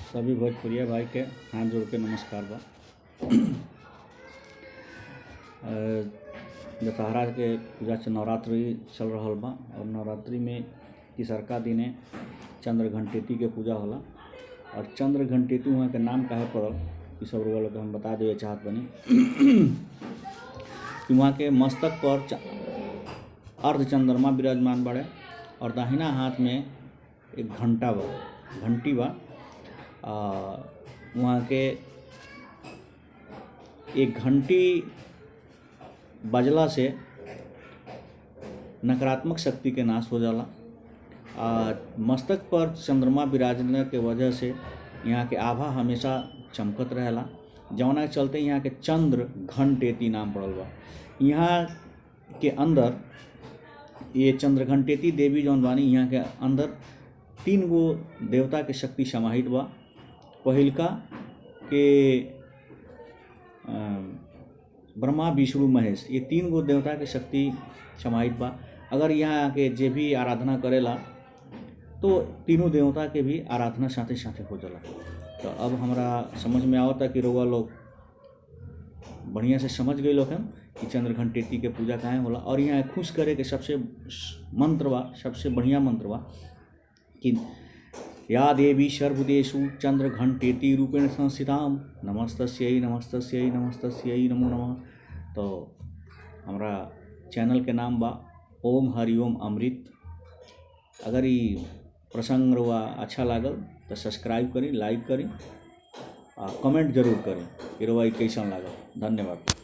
सभी भोजपुरिया भाई के हाथ जोड़ के नमस्कार बा। दशहरा के पूजा से नवरात्रि चल रहा बा और नवरात्रि में तीसरका दिने चंद्र घंटेती के पूजा होला और चंद्र घंटेती वहाँ के नाम काहे पड़ल ई सब लोग के हम बता देवे चाहत बनी कि वहाँ के मस्तक पर अर्ध चंद्रमा विराजमान बाड़े और दाहिना हाथ में एक घंटी बा। वहाँ के एक घंटी बजला से नकारात्मक शक्ति के नाश हो जाला। मस्तक पर चंद्रमा विराजने के वजह से यहाँ के आभा हमेशा चमकत रहेला, जौना के चलते यहाँ के चंद्र घंटेती नाम पड़ल बा। यहाँ के अंदर ये चंद्र घंटेती देवी जौन बानी, यहाँ के अंदर 3 गो देवता के शक्ति समाहित बा। पहिलका के ब्रह्मा विष्णु महेश, ये 3 गो देवता के शक्ति समाहित बा। अगर यहाँ के जे भी आराधना करेला तो तीनों देवता के भी आराधना साथे साथे हो जाला। तो अब हमरा समझ में आवता कि रउआ लोग बढ़िया से समझ गए लोग हम कि चंद्र घंटेती के पूजा काहे होला। और यहाँ खुश करे के सबसे मंत्र बा, सबसे बढ़िया मंत्र बा कि या देवी सर्वदेषु चंद्र घंटेती रूपेण संस्थिताम नमस्तस्यै नमस्तस्यै नमस्तस्यै नमो नमः। तो हमारा चैनल के नाम बा ओम हरिओम अमृत। अगर ये प्रसंग रउआ अच्छा लागल तो सब्सक्राइब करी, लाइक करी, कमेंट जरूर करी कि रउआ कैसन लागल। धन्यवाद।